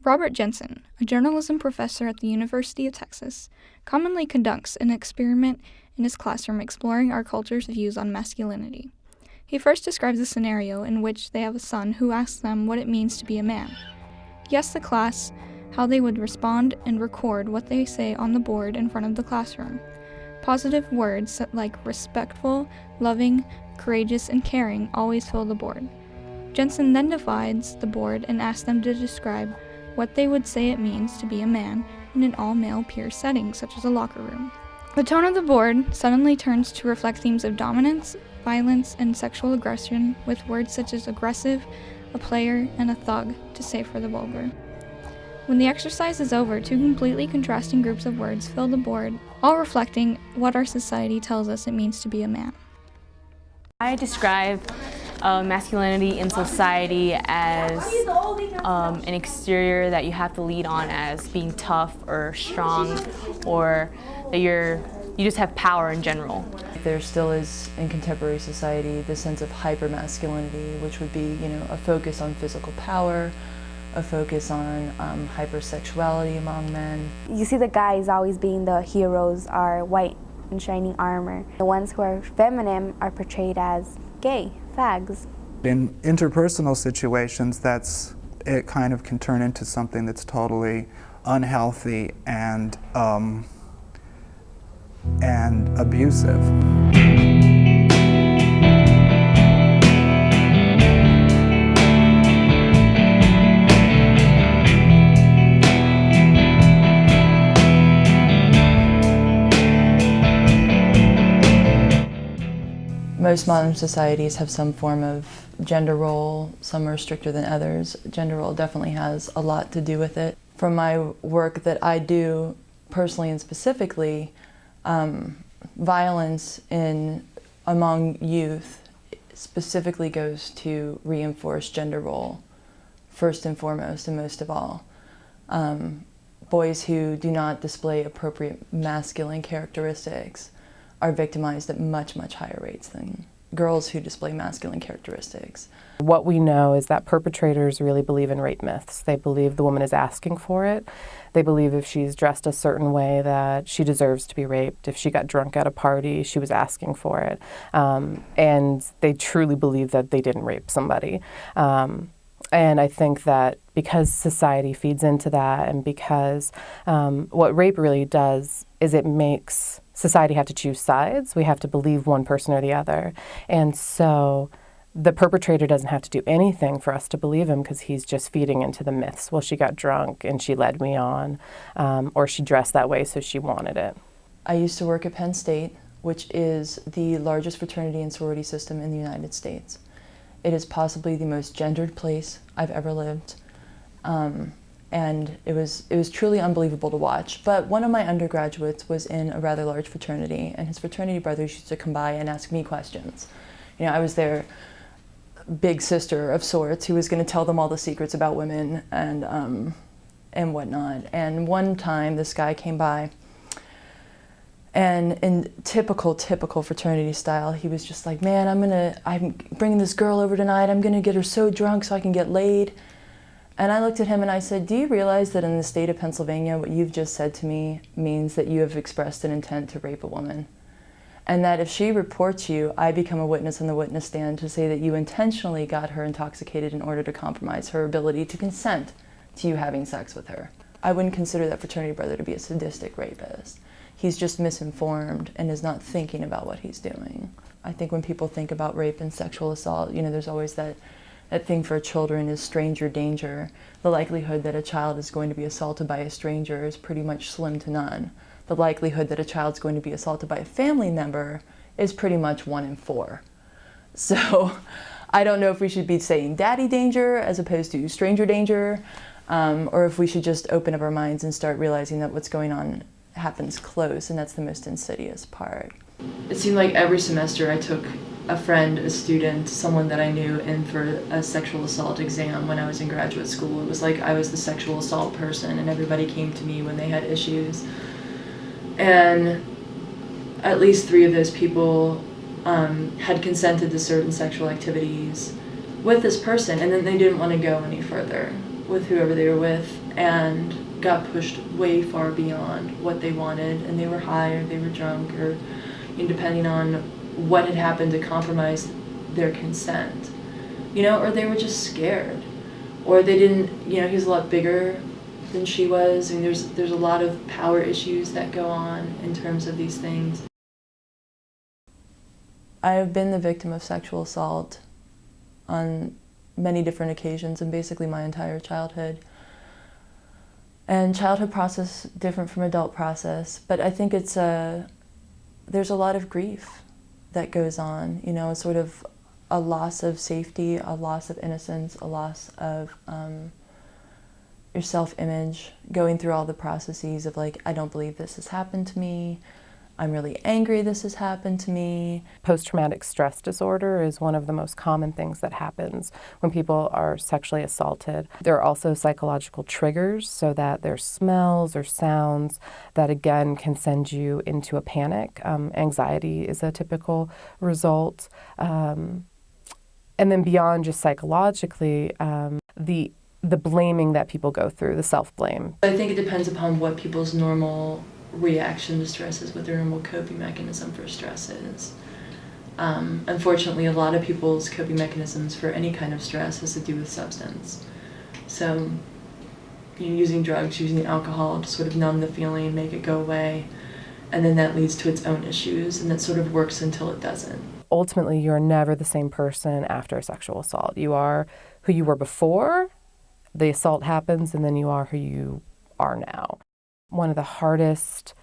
Robert Jensen, a journalism professor at the University of Texas, commonly conducts an experiment in his classroom exploring our culture's views on masculinity. He first describes a scenario in which they have a son who asks them what it means to be a man. He asks the class how they would respond and record what they say on the board in front of the classroom. Positive words like respectful, loving, courageous, and caring always fill the board. Jensen then divides the board and asks them to describe what they would say it means to be a man in an all-male peer setting, such as a locker room. The tone of the board suddenly turns to reflect themes of dominance, violence, and sexual aggression, with words such as aggressive, a player, and a thug, to say for the vulgar. When the exercise is over, two completely contrasting groups of words fill the board, all reflecting what our society tells us it means to be a man. I describe masculinity in society as an exterior that you have to lead on as being tough or strong, or that you just have power in general. There still is in contemporary society the sense of hypermasculinity, which would be, a focus on physical power, a focus on hypersexuality among men. You see the guys always being the heroes are white and shining armor. The ones who are feminine are portrayed as gay, fags. In interpersonal situations, it kind of can turn into something that's totally unhealthy and abusive. Most modern societies have some form of gender role. Some are stricter than others. Gender role definitely has a lot to do with it. From my work that I do personally and specifically, violence among youth specifically goes to reinforce gender role, first and foremost and most of all. Boys who do not display appropriate masculine characteristics are victimized at much, much higher rates than girls who display masculine characteristics. What we know is that perpetrators really believe in rape myths. They believe the woman is asking for it. They believe if she's dressed a certain way that she deserves to be raped. If she got drunk at a party, she was asking for it. And they truly believe that they didn't rape somebody. And I think that because society feeds into that, and because what rape really does is it makes society have to choose sides. We have to believe one person or the other. And so the perpetrator doesn't have to do anything for us to believe him, because he's just feeding into the myths. Well, she got drunk and she led me on, or she dressed that way so she wanted it. I used to work at Penn State, which is the largest fraternity and sorority system in the United States. It is possibly the most gendered place I've ever lived. And it was truly unbelievable to watch. But one of my undergraduates was in a rather large fraternity, and his fraternity brothers used to come by and ask me questions. I was their big sister of sorts who was going to tell them all the secrets about women and whatnot. And one time this guy came by, and in typical fraternity style, he was just like, "Man, I'm bringing this girl over tonight. I'm gonna get her so drunk so I can get laid." And I looked at him and I said, "Do you realize that in the state of Pennsylvania, what you've just said to me means that you have expressed an intent to rape a woman? And that if she reports you, I become a witness on the witness stand to say that you intentionally got her intoxicated in order to compromise her ability to consent to you having sex with her." I wouldn't consider that fraternity brother to be a sadistic rapist. He's just misinformed and is not thinking about what he's doing. I think when people think about rape and sexual assault, there's always that thing for children is stranger danger. The likelihood that a child is going to be assaulted by a stranger is pretty much slim to none. The likelihood that a child's going to be assaulted by a family member is pretty much 1 in 4. So I don't know if we should be saying daddy danger as opposed to stranger danger, or if we should just open up our minds and start realizing that what's going on happens close, and that's the most insidious part. It seemed like every semester I took a friend, a student, someone that I knew in for a sexual assault exam when I was in graduate school. It was like I was the sexual assault person, and everybody came to me when they had issues. And at least 3 of those people had consented to certain sexual activities with this person, and then they didn't want to go any further with whoever they were with. and got pushed way far beyond what they wanted, and they were high or they were drunk, or depending on what had happened to compromise their consent, or they were just scared, or they didn't, he was a lot bigger than she was. I mean, there's a lot of power issues that go on in terms of these things. I have been the victim of sexual assault on many different occasions and basically my entire childhood. And childhood process different from adult process, but I think there's a lot of grief that goes on, sort of a loss of safety, a loss of innocence, a loss of your self-image, going through all the processes of like, I don't believe this has happened to me, I'm really angry this has happened to me. Post-traumatic stress disorder is one of the most common things that happens when people are sexually assaulted. There are also psychological triggers, so that there's smells or sounds that again can send you into a panic. Anxiety is a typical result. And then beyond just psychologically, the blaming that people go through, the self-blame. I think it depends upon what people's normal reaction to stress is, what their normal coping mechanism for stress is. Unfortunately, a lot of people's coping mechanisms for any kind of stress has to do with substance. So, using drugs, using alcohol to sort of numb the feeling, make it go away, and then that leads to its own issues, and that sort of works until it doesn't. Ultimately, you're never the same person after a sexual assault. You are who you were before the assault happens, and then you are who you are now. One of the hardest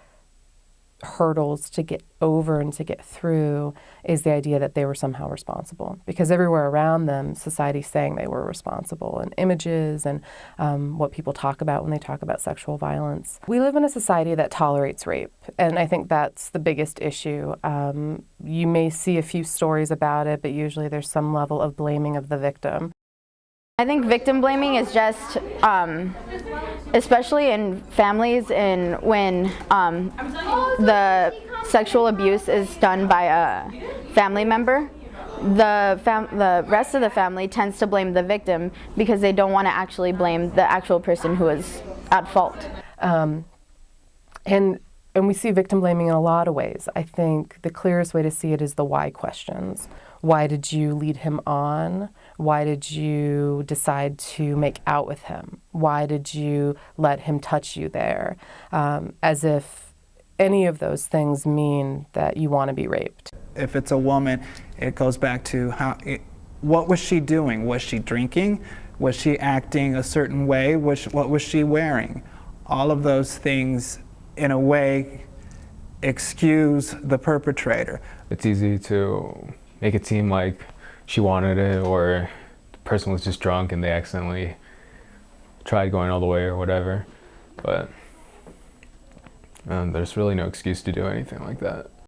hurdles to get over and to get through is the idea that they were somehow responsible, because everywhere around them, society's saying they were responsible, and images and what people talk about when they talk about sexual violence. We live in a society that tolerates rape, and I think that's the biggest issue. You may see a few stories about it, but usually there's some level of blaming of the victim. I think victim blaming is just, especially in families, and when the sexual abuse is done by a family member, the rest of the family tends to blame the victim because they don't want to actually blame the actual person who is at fault. And we see victim blaming in a lot of ways. I think the clearest way to see it is the why questions. Why did you lead him on? Why did you decide to make out with him? Why did you let him touch you there? As if any of those things mean that you want to be raped. If it's a woman, it goes back to what was she doing? Was she drinking? Was she acting a certain way? What was she wearing? All of those things, in a way, excuse the perpetrator. It's easy to make it seem like she wanted it, or the person was just drunk and they accidentally tried going all the way or whatever. But there's really no excuse to do anything like that.